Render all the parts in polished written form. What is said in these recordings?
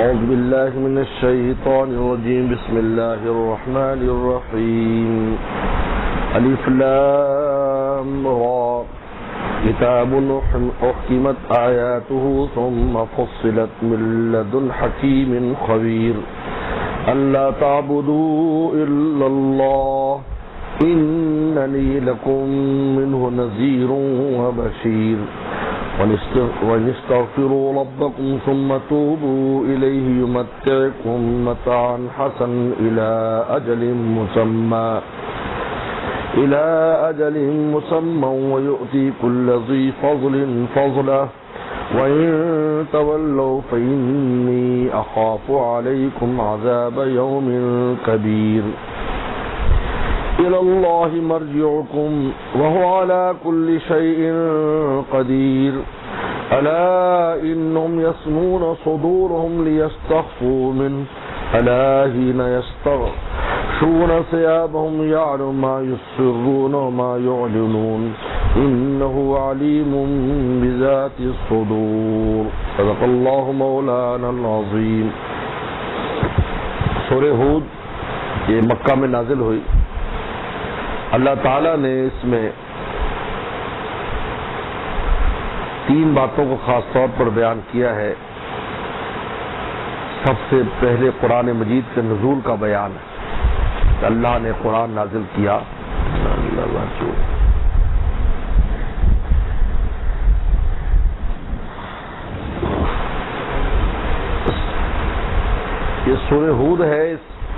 أعوذ بالله من الشيطان الرجيم. بسم الله الرحمن الرحيم. ألف لام را كتاب أحكمت آياته ثم فصلت من لدن حكيم خبير ألا تعبدوا إلا الله إنني لكم منه نذير وبشير ونستغفروا ربكم ثم توبوا إليه يمتعكم متاعا حسنا إلى أجل مسمى ويؤتي كل ذي فضل فضله وإن تولوا فإني أخاف عليكم عذاب يوم كبير إلى الله مرجعكم وهو على كل شيء قدير ألا إنهم يثنون صدورهم ليستخفوا منه ألا حين يستغشون ثيابهم يعلم ما يسرون وما يعلنون إنه عليم بذات الصدور. صدق اللہ مولانا العظیم. سورہ ہود یہ مکہ میں نازل ہوئی. اللہ تعالیٰ نے اس میں تین باتوں کو خاص طور پر بیان کیا ہے. سب سے پہلے قرآن مجید کے نزول کا بیان ہے. اللہ نے قرآن نازل کیا. یہ سورہ ہود ہے.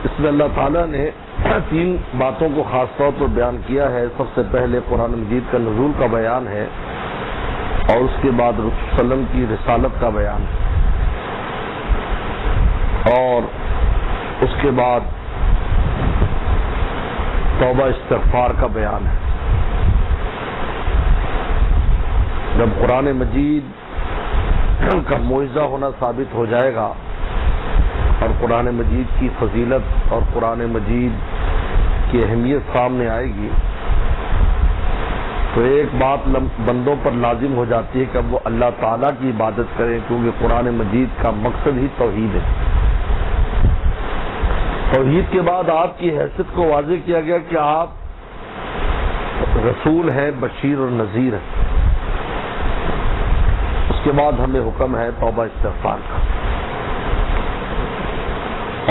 اس میں اللہ تعالیٰ نے تین باتوں کو خاص طور پر بیان کیا ہے. سب سے پہلے قرآن مجید کا نزول کا بیان ہے اور اس کے بعد رسول صلی اللہ علیہ وسلم کی رسالت کا بیان ہے اور اس کے بعد توبہ استغفار کا بیان ہے. جب قرآن مجید کا معجزہ ہونا ثابت ہو جائے گا اور قرآن مجید کی فضیلت اور قرآن مجید کی اہمیت سامنے آئے گی تو ایک بات بندوں پر لازم ہو جاتی ہے کہ اب وہ اللہ تعالیٰ کی عبادت کریں، کیونکہ قرآن مجید کا مقصد ہی توحید ہے. توحید کے بعد آپ کی حیثیت کو واضح کیا گیا کہ آپ رسول ہیں، بشیر اور نذیر ہیں. اس کے بعد ہمیں حکم ہے توبہ استغفار کا.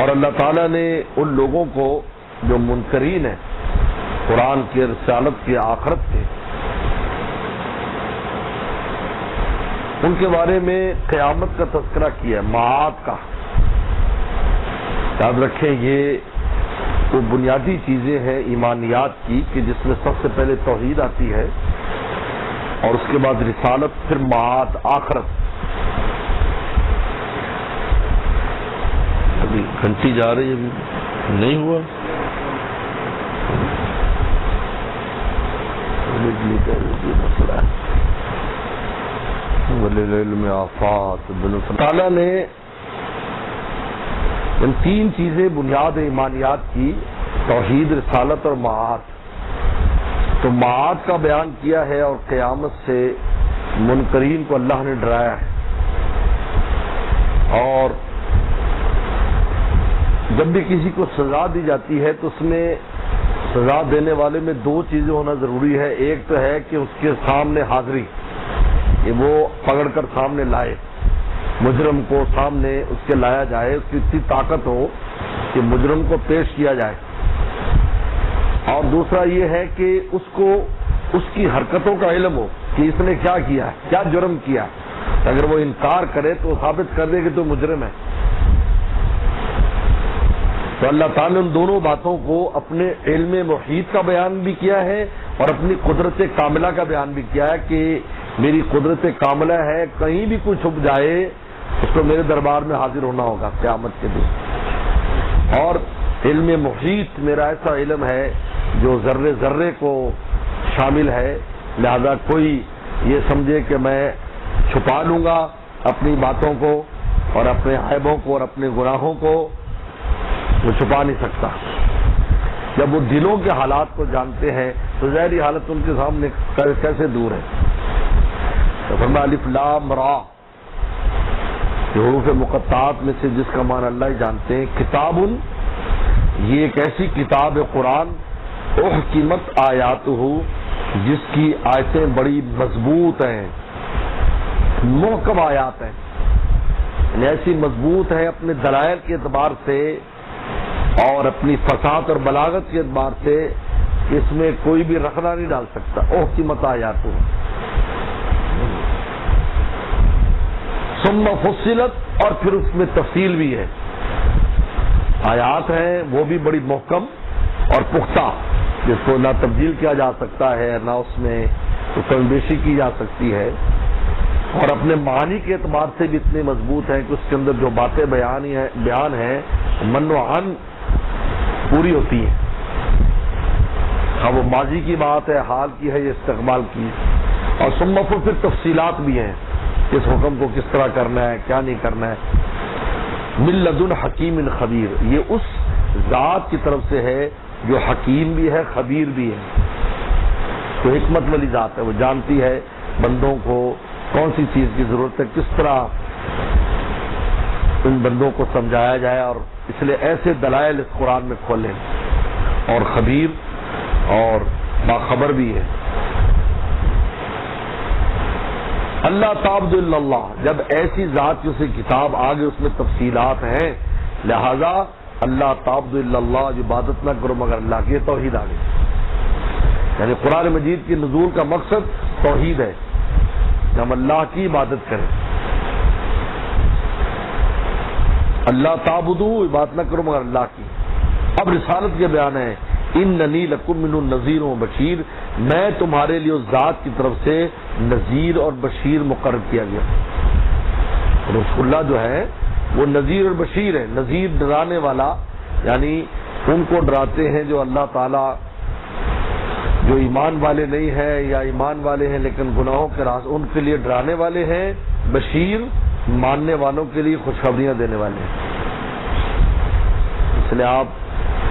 اور اللہ تعالیٰ نے ان لوگوں کو جو منکرین ہیں قرآن کی رسالت کے آخرت کے، ان کے بارے میں قیامت کا تذکرہ کیا ہے، معاد کا. یاد رکھیں یہ وہ بنیادی چیزیں ہیں ایمانیات کی کہ جس میں سب سے پہلے توحید آتی ہے اور اس کے بعد رسالت، پھر معاد آخرت. ابھی گھنٹی جا رہی ہے، ابھی نہیں ہوا. مسئلہ ہے میں آفات. تعالیٰ نے ان تین چیزیں بنیاد ایمانیات کی، توحید، رسالت اور معاد. تو معاد کا بیان کیا ہے اور قیامت سے منکرین کو اللہ نے ڈرایا ہے. اور جب بھی کسی کو سزا دی جاتی ہے تو اس میں سزا دینے والے میں دو چیزیں ہونا ضروری ہے. ایک تو ہے کہ اس کے سامنے حاضری، کہ وہ پکڑ کر سامنے لائے، مجرم کو سامنے اس کے لایا جائے، اس کی اتنی طاقت ہو کہ مجرم کو پیش کیا جائے. اور دوسرا یہ ہے کہ اس کو اس کی حرکتوں کا علم ہو کہ اس نے کیا کیا ہے، کیا جرم کیا. اگر وہ انکار کرے تو ثابت کر دے کہ تو مجرم ہے. تو اللہ تعالیٰ نے ان دونوں باتوں کو اپنے علم محیط کا بیان بھی کیا ہے اور اپنی قدرت کاملہ کا بیان بھی کیا ہے کہ میری قدرت کاملہ ہے، کہیں بھی کوئی چھپ جائے اس کو میرے دربار میں حاضر ہونا ہوگا قیامت کے دن. اور علم محیط میرا ایسا علم ہے جو ذرے ذرے کو شامل ہے، لہذا کوئی یہ سمجھے کہ میں چھپا لوں گا اپنی باتوں کو اور اپنے عیبوں کو اور اپنے گناہوں کو، وہ چھپا نہیں سکتا. جب وہ دلوں کے حالات کو جانتے ہیں تو ظاہری حالت ان کے سامنے کیسے دور ہے. تو فرمایا الف لام را، یہ حروف مقطعات میں سے جس کا معنی اللہ ہی جانتے ہیں. کتاب، یہ ایک ایسی کتاب ہے قرآن، احکمت آیاتہ، جس کی آیتیں بڑی مضبوط ہیں، محکم آیات ہیں، یعنی ایسی مضبوط ہے اپنے دلائل کے اعتبار سے اور اپنی فصاحت اور بلاغت کے اعتبار سے اس میں کوئی بھی رخنہ نہیں ڈال سکتا. احکمت آیاتہ. ثم فصلت، اور پھر اس میں تفصیل بھی ہے. آیات ہیں وہ بھی بڑی محکم اور پختہ، جس کو نہ تبدیل کیا جا سکتا ہے، نہ اس میں کم بیشی کی جا سکتی ہے، اور اپنے معنی کے اعتبار سے بھی اتنے مضبوط ہیں کہ اس کے اندر جو باتیں بیان ہیں من و عن پوری ہوتی ہیں. ہاں وہ ماضی کی بات ہے، حال کی ہے، یا استقبال کی. اور ثم پھر تفصیلات بھی ہیں، اس حکم کو کس طرح کرنا ہے، کیا نہیں کرنا ہے. من لدن حکیم خبیر، یہ اس ذات کی طرف سے ہے جو حکیم بھی ہے، خبیر بھی ہے. تو حکمت والی ذات ہے، وہ جانتی ہے بندوں کو کون سی چیز کی ضرورت ہے، کس طرح ان بندوں کو سمجھایا جائے. اور اس لیے ایسے دلائل اس قرآن میں کھولے، اور خبیر اور باخبر بھی ہے. اللہ تعبد الا اللہ، جب ایسی ذات کی اسے کتاب آگے اس میں تفصیلات ہیں، لہذا اللہ تعبد الا اللہ، عبادت نہ کرو مگر اللہ کی. توحید آگے، یعنی قرآن مجید کی نزول کا مقصد توحید ہے کہ ہم اللہ کی عبادت کریں. اللہ تعبدو، عبادت نہ کرو مگر اللہ کی. اب رسالت کے بیان ہے، اننی لکم من النذیر و بشیر، میں تمہارے لیے اس ذات کی طرف سے نذیر اور بشیر مقرر کیا گیا. رسول اللہ جو ہے وہ نذیر اور بشیر ہے. نذیر ڈرانے والا، یعنی ان کو ڈراتے ہیں جو اللہ تعالی جو ایمان والے نہیں ہیں یا ایمان والے ہیں لیکن گناہوں کے راز، ان کے لیے ڈرانے والے ہیں. بشیر ماننے والوں کے لیے خوشخبریاں دینے والے ہیں. اس لیے آپ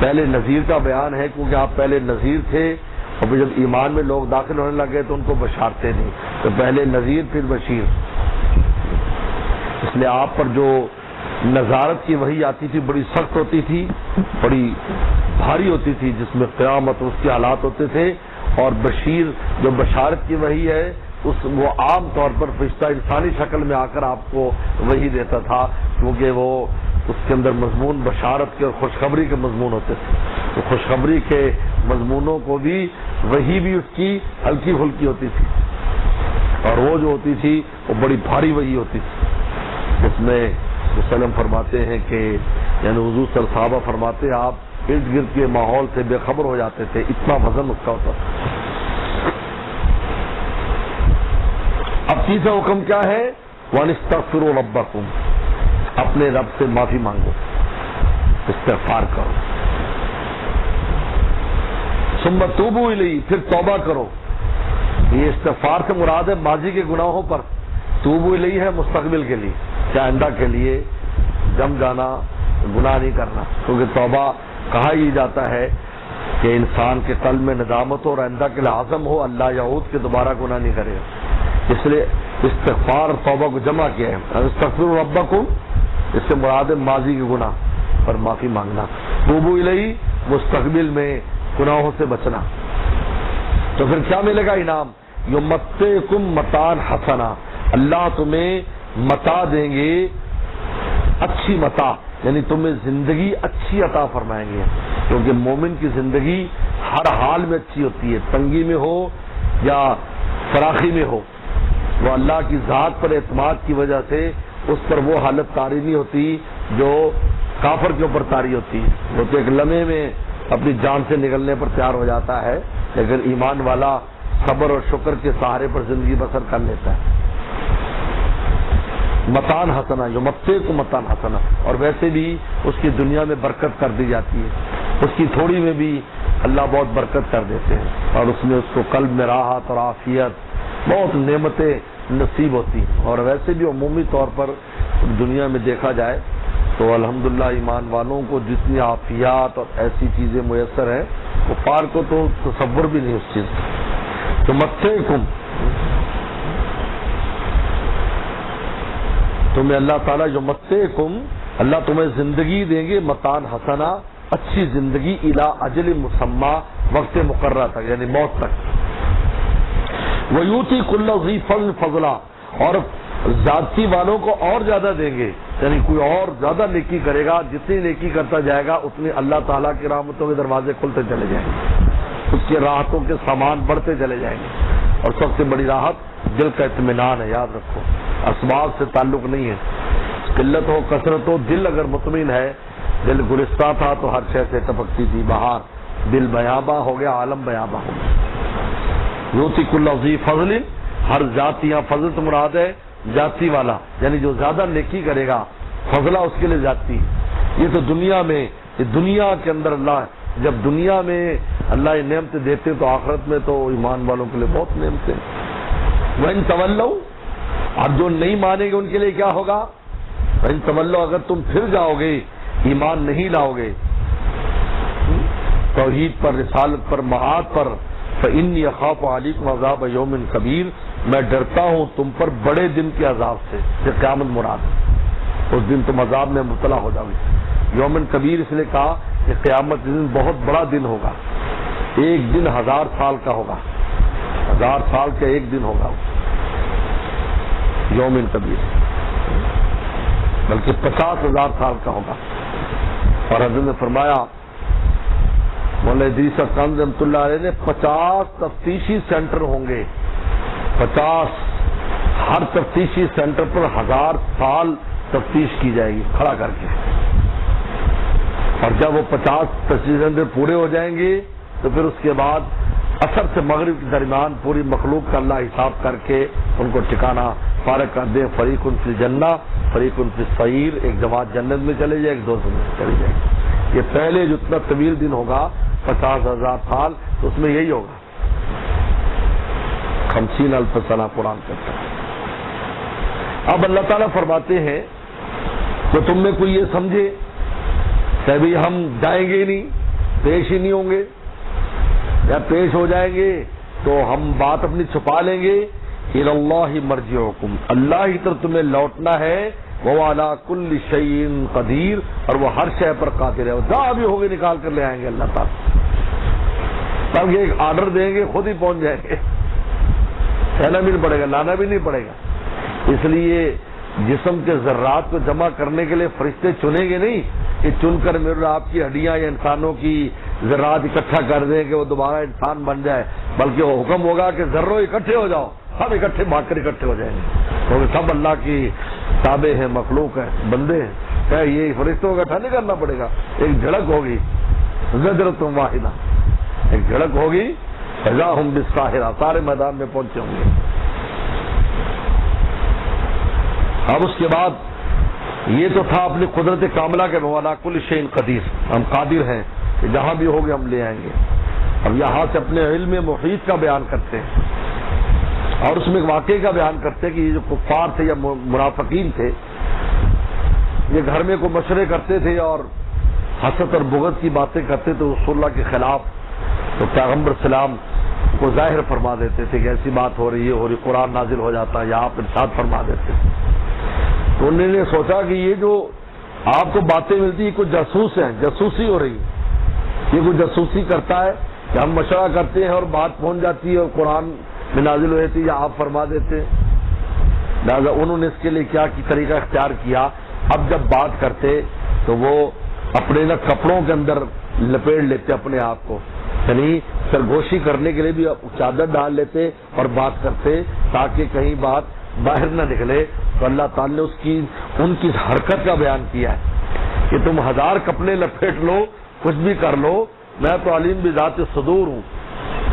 پہلے نذیر کا بیان ہے کیونکہ آپ پہلے نذیر تھے، اور پھر جب ایمان میں لوگ داخل ہونے لگے تو ان کو بشارتے نہیں، تو پہلے نذیر پھر بشیر. اس لیے آپ پر جو نظارت کی وحی آتی تھی بڑی سخت ہوتی تھی، بڑی بھاری ہوتی تھی، جس میں قیامت اس کے حالات ہوتے تھے. اور بشیر جو بشارت کی وحی ہے وہ عام طور پر فرشتہ انسانی شکل میں آ کر آپ کو وحی دیتا تھا، کیونکہ وہ اس کے اندر مضمون بشارت کے اور خوشخبری کے مضمون ہوتے تھے. تو خوشخبری کے مضمونوں کو بھی وحی بھی اس کی ہلکی پھلکی ہوتی تھی، اور وہ جو ہوتی تھی وہ بڑی بھاری وحی ہوتی تھی. اس میں وسلم فرماتے ہیں کہ یعنی حضور صلی اللہ علیہ وسلم فرماتے ہیں آپ ارد گرد کے ماحول سے بے خبر ہو جاتے تھے، اتنا وزن اس کا ہوتا تھا. اب تیسرا حکم کیا ہے؟ وَانِسْتَغْفِرُوا رَبَّكُمْ، اپنے رب سے معافی مانگو، استغفار کرو. ثُمَّ تُوبُوا إِلَيْهِ، پھر توبہ کرو. یہ استغفار سے مراد ہے ماضی کے گناہوں پر، توبوا الیہ ہے مستقبل کے لیے، کہ آئندہ کے لیے جم جانا، گناہ نہیں کرنا. کیونکہ توبہ کہا ہی جاتا ہے کہ انسان کے قلب میں ندامت ہو اور آئندہ کے لیے عزم ہو اللہ یعود کے دوبارہ گناہ نہیں کرے. اس لیے استغفار اور توبہ کو جمع کیا ہے. استغفروا ربکم، اس سے مراد ہے ماضی کے گناہ پر معافی مانگنا. توبوا الیہ، مستقبل میں گناہوں سے بچنا. تو پھر کیا ملے گا انعام؟ یمتعکم متاعا حسنا، اللہ تمہیں متاع دیں گے، اچھی متاع، یعنی تمہیں زندگی اچھی عطا فرمائیں گے. کیونکہ مومن کی زندگی ہر حال میں اچھی ہوتی ہے، تنگی میں ہو یا فراخی میں ہو. وہ اللہ کی ذات پر اعتماد کی وجہ سے اس پر وہ حالت طاری نہیں ہوتی جو کافر کے اوپر طاری ہوتی ہے. وہ تو ایک لمحے میں اپنی جان سے نکلنے پر تیار ہو جاتا ہے، لیکن ایمان والا صبر اور شکر کے سہارے پر زندگی بسر کر لیتا ہے. متان حسنا، جو متے کو متان حسنا، اور ویسے بھی اس کی دنیا میں برکت کر دی جاتی ہے، اس کی تھوڑی میں بھی اللہ بہت برکت کر دیتے ہیں، اور اس میں اس کو قلب میں راحت اور عافیت، بہت نعمتیں نصیب ہوتی ہیں. اور ویسے بھی عمومی طور پر دنیا میں دیکھا جائے تو الحمدللہ ایمان والوں کو جتنی عافیات اور ایسی چیزیں میسر ہیں وہ پار کو تو تصور بھی نہیں اس چیز کا. تو متے کم تمہیں اللہ تعالیٰ یمتعکم، اللہ تمہیں زندگی دیں گے، متان حسنا، اچھی زندگی، الی اجل مسمی، وقت مقررہ تک یعنی موت تک، ویؤتی کل ذی فضل فضلا، اور ذاتی والوں کو اور زیادہ دیں گے، یعنی کوئی اور زیادہ نیکی کرے گا، جتنی نیکی کرتا جائے گا اتنی اللہ تعالیٰ کی رحمتوں کے دروازے کھلتے چلے جائیں گے، اس کی راحتوں کے سامان بڑھتے چلے جائیں گے۔ اور سب سے بڑی راحت دل کا اطمینان ہے، یاد رکھو، اسباب سے تعلق نہیں ہے، قلت ہو کثرت ہو، دل اگر مطمئن ہے، دل گلستہ تھا تو ہر شے سے ٹپکتی تھی بہار، دل بیاباں ہو گیا، عالم بیاباں ہو گیا۔ یؤتی کل ذی فضل، ہر ذاتی، یہاں فضل تو مراد ہے ذاتی والا، یعنی جو زیادہ نیکی کرے گا، فضلہ اس کے لیے ذاتی۔ یہ تو دنیا میں، یہ دنیا کے اندر اللہ، جب دنیا میں اللہ یہ نعمتیں دیتے تو آخرت میں تو ایمان والوں کے لیے بہت نعمتیں۔ وَإِن تَوَلَّوْا، اب جو نہیں مانیں گے ان کے لیے کیا ہوگا؟ وَإِن تَوَلَّوْا، اگر تم پھر جاؤ گے، ایمان نہیں لاؤ گے توحید پر، رسالت پر، معاد پر، فَإِنِّي أَخَافُ عَلَيْكُمْ عَذَابَ يَوْمٍ كَبِيرٍ، میں ڈرتا ہوں تم پر بڑے دن کے عذاب سے، یہ قیامت مراد ہے، اس دن تم عذاب میں مبتلا ہو جاؤ گے۔ یومن کبیر اس لیے کہا کہ قیامت دن بہت بڑا دن ہوگا، ایک دن 1000 سال کا ہوگا، 1000 سال کا ایک دن ہوگا یومن کبیر، بلکہ 50,000 سال کا ہوگا۔ اور حضرت نے فرمایا، مولانا ادریس کنز رحمۃ اللہ علیہ نے 50 تفتیشی سینٹر ہوں گے، 50، ہر تفتیشی سینٹر پر 1000 سال تفتیش کی جائے گی کھڑا کر کے، اور جب وہ 50 تفتیشی سینٹر پورے ہو جائیں گے تو پھر اس کے بعد عصر سے مغرب کے درمیان پوری مخلوق کا اللہ حساب کر کے ان کو ٹھکانہ فارغ کر دیں، فریق فی الجنہ فریق فی السعیر، ایک جماعت جنت میں چلے جائے، ایک دوسرے میں چلی جائے گی۔ یہ پہلے جو اتنا طویل دن ہوگا 50,000 سال، تو اس میں یہی ہوگا 50,000 سنہ قرآن کہتا ہے۔ اب اللہ تعالیٰ فرماتے ہیں تو تم میں کوئی یہ سمجھے کہ بھی ہم جائیں گے ہی نہیں، پیش ہی نہیں ہوں گے، یا پیش ہو جائیں گے تو ہم بات اپنی چھپا لیں گے، الی اللہ مرجعکم، اللہ ہی طرف تمہیں لوٹنا ہے، وہ علی کل شیء قدیر، اور وہ ہر شے پر قادر ہے، وہ جہاں بھی ہوگے نکال کر لے آئیں گے اللہ تعالیٰ، تب یہ ایک آرڈر دیں گے خود ہی پہنچ جائیں گے، کہنا بھی نہیں پڑے گا، لانا بھی نہیں پڑے گا۔ اس لیے جسم کے ذرات کو جمع کرنے کے لیے فرشتے چنیں گے نہیں کہ چن کر میرے آپ کی ہڈیاں یا انسانوں کی ذرات اکٹھا کر دیں کہ وہ دوبارہ انسان بن جائے، بلکہ وہ حکم ہوگا کہ ذروں اکٹھے ہو جاؤ، سب اکٹھے بھاگ کر اکٹھے ہو جائیں گے، کیونکہ سب اللہ کی تابع ہیں، مخلوق ہیں، بندے ہیں، کیا یہ فرشتوں کا اکٹھا نہیں کرنا پڑے گا، ایک جھڑک ہوگی، زجرۃ واحدہ، ایک جھڑک ہوگی، فضا ہم بالساہرہ، سارے میدان میں پہنچے ہوں گے۔ اب اس کے بعد یہ تو تھا اپنی قدرت کاملہ کے مولا کل شیء قدیر، ہم قادر ہیں کہ جہاں بھی ہوگے ہم لے آئیں گے۔ اب یہاں سے اپنے علم محیط کا بیان کرتے ہیں، اور اس میں ایک واقعے کا بیان کرتے ہیں کہ یہ جو کفار تھے یا منافقین تھے، یہ گھر میں کوئی مشورے کرتے تھے اور حسد اور بغض کی باتیں کرتے تھے رسول اللہ کے خلاف، تو پیغمبر سلام کو ظاہر فرما دیتے تھے کہ ایسی بات ہو رہی ہے، اور قرآن نازل ہو جاتا ہے، یا آپ ارشاد فرما دیتے تھے۔ تو انہوں نے سوچا کہ یہ جو آپ کو باتیں ملتی ہیں کوئی جاسوس ہیں، جاسوسی ہو رہی ہے، یہ کوئی جاسوسی کرتا ہے کہ ہم مشورہ کرتے ہیں اور بات پہنچ جاتی ہے اور قرآن میں نازل ہو جاتی ہے، یا آپ فرما دیتے ہیں۔ لہٰذا انہوں نے اس کے لیے کیا طریقہ اختیار کیا، اب جب بات کرتے تو وہ اپنے نا کپڑوں کے اندر لپیٹ لیتے اپنے آپ کو، یعنی سرگوشی کرنے کے لیے بھی چادر ڈال لیتے اور بات کرتے تاکہ کہیں بات باہر نہ نکلے۔ تو اللہ تعالی نے ان کی حرکت کا بیان کیا ہے کہ تم 1000 کپڑے لپیٹ لو، کچھ بھی کر لو، میں تو علیم بذات صدور ہوں،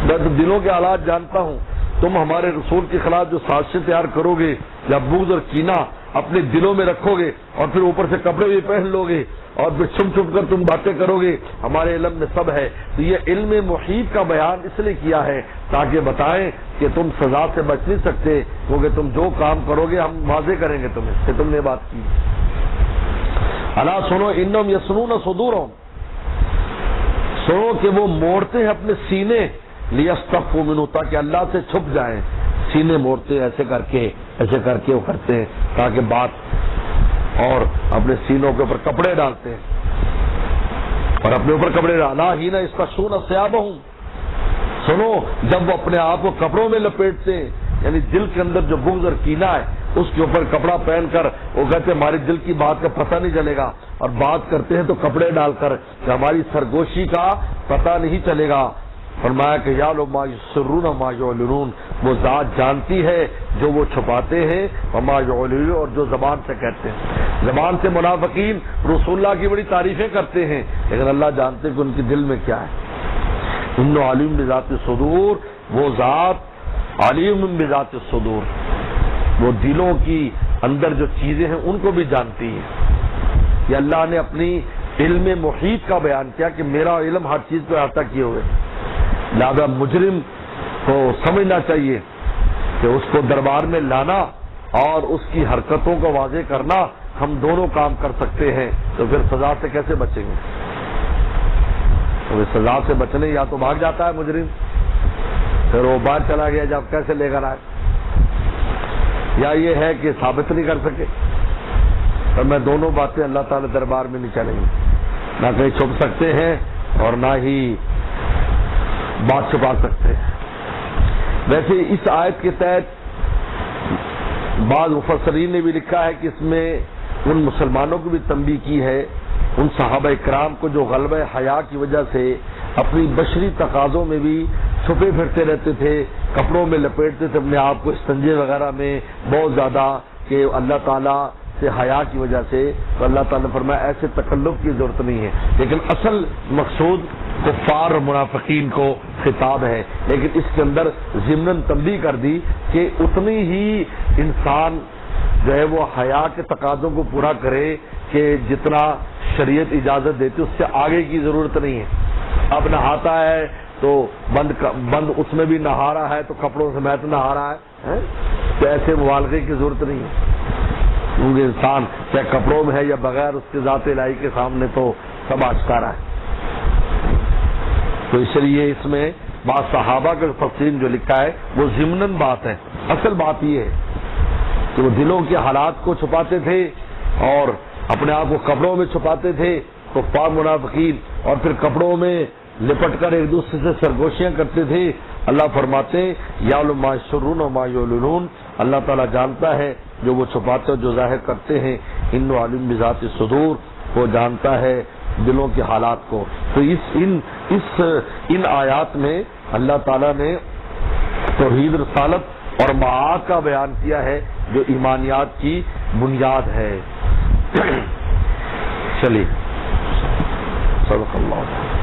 میں تو دلوں کے حالات جانتا ہوں، تم ہمارے رسول کے خلاف جو سازشیں تیار کرو گے یا بغض اور کینہ اپنے دلوں میں رکھو گے اور پھر اوپر سے کپڑے بھی پہن لو گے اور پھر چھپ چھپ کر تم باتیں کرو گے، ہمارے علم میں سب ہے۔ تو یہ علم محیط کا بیان اس لیے کیا ہے تاکہ بتائیں کہ تم سزا سے بچ نہیں سکتے، کیونکہ تم جو کام کرو گے ہم واضح کریں گے تمہیں کہ تم نے بات کی۔ الا سنو انہم یسنون صدورہم، سنو کہ وہ موڑتے ہیں اپنے سینے، لیستخفوا منہ، تاکہ اللہ سے چھپ جائیں، سینے موڑتے ایسے کر کے وہ کرتے ہیں تاکہ بات اور اپنے سینوں کے اوپر کپڑے ڈالتے ہیں، اور اپنے اوپر کپڑے ڈالا ہی نہ اس کا سون ثیابہم، سنو جب وہ اپنے آپ کو کپڑوں میں لپیٹتے ہیں، یعنی دل کے اندر جو بغض اور کینہ ہے اس کے اوپر کپڑا پہن کر وہ کہتے ہیں ہمارے دل کی بات کا پتہ نہیں چلے گا، اور بات کرتے ہیں تو کپڑے ڈال کر کہ ہماری سرگوشی کا پتہ نہیں چلے گا۔ فرمایا کہ یعلم ما یسرون وما یعلنون، وہ ذات جانتی ہے جو وہ چھپاتے ہیں، وما یعلنون، اور جو زبان سے کہتے ہیں۔ زبان سے منافقین رسول اللہ کی بڑی تعریفیں کرتے ہیں، لیکن اللہ جانتے ہیں کہ ان کے دل میں کیا ہے۔ انہ علیم بذات الصدور، وہ ذات علیم بذات الصدور، وہ دلوں کی اندر جو چیزیں ہیں ان کو بھی جانتی ہے۔ یہ اللہ نے اپنی علم محیط کا بیان کیا کہ میرا علم ہر چیز پہ احاطہ کیے ہوئے، لہذا مجرم کو سمجھنا چاہیے کہ اس کو دربار میں لانا اور اس کی حرکتوں کو واضح کرنا، ہم دونوں کام کر سکتے ہیں، تو پھر سزا سے کیسے بچیں گے؟ تو سزا سے بچنے یا تو بھاگ جاتا ہے مجرم، پھر وہ باہر چلا گیا جب کیسے لے کر آئے، یا یہ ہے کہ ثابت نہیں کر سکے۔ اور میں دونوں باتیں اللہ تعالی دربار میں نہیں چلیں گی، نہ کہیں چھپ سکتے ہیں اور نہ ہی بات چھپا سکتے ہیں۔ ویسے اس آیت کے تحت بعض مفسرین نے بھی لکھا ہے کہ اس میں ان مسلمانوں کو بھی تنبیہ کی ہے، ان صحابہ کرام کو جو غلبہ حیا کی وجہ سے اپنی بشری تقاضوں میں بھی چھپے پھرتے رہتے تھے، کپڑوں میں لپیٹتے تھے اپنے آپ کو، استنجے وغیرہ میں بہت زیادہ، کہ اللہ تعالیٰ سے حیا کی وجہ سے، تو اللہ تعالیٰ نے فرمایا ایسے تکلف کی ضرورت نہیں ہے، لیکن اصل مقصود کفار اور منافقین کو خطاب ہے، لیکن اس کے اندر ضمناً تنبیہ کر دی کہ اتنی ہی انسان جو ہے وہ حیا کے تقاضوں کو پورا کرے کہ جتنا شریعت اجازت دیتی، اس سے آگے کی ضرورت نہیں ہے۔ اب نہاتا ہے تو بند اس میں بھی نہا رہا ہے تو کپڑوں سے میت نہا رہا ہے، تو ایسے مبالغے کی ضرورت نہیں ہے، کیونکہ انسان چاہے کپڑوں میں ہے یا بغیر، اس کے ذات الہی کے سامنے تو سب آشکارا ہے۔ تو اس لیے اس میں بعض صحابہ کے تفسیر جو لکھا ہے وہ ضمناً بات ہے، اصل بات یہ ہے کہ وہ دلوں کے حالات کو چھپاتے تھے اور اپنے آپ کو کپڑوں میں چھپاتے تھے، کفار منافقین، اور پھر کپڑوں میں لپٹ کر ایک دوسرے سے سرگوشیاں کرتے تھے۔ اللہ فرماتے ہیں یعلم ما یسرون وما یعلنون، اللہ تعالیٰ جانتا ہے جو وہ چھپاتے اور جو ظاہر کرتے ہیں، انہ علیم بذات الصدور، وہ جانتا ہے دلوں کے حالات کو۔ تو ان آیات میں اللہ تعالیٰ نے توحید رسالت اور معاد کا بیان کیا ہے جو ایمانیات کی بنیاد ہے۔ چلیے صدق اللہ۔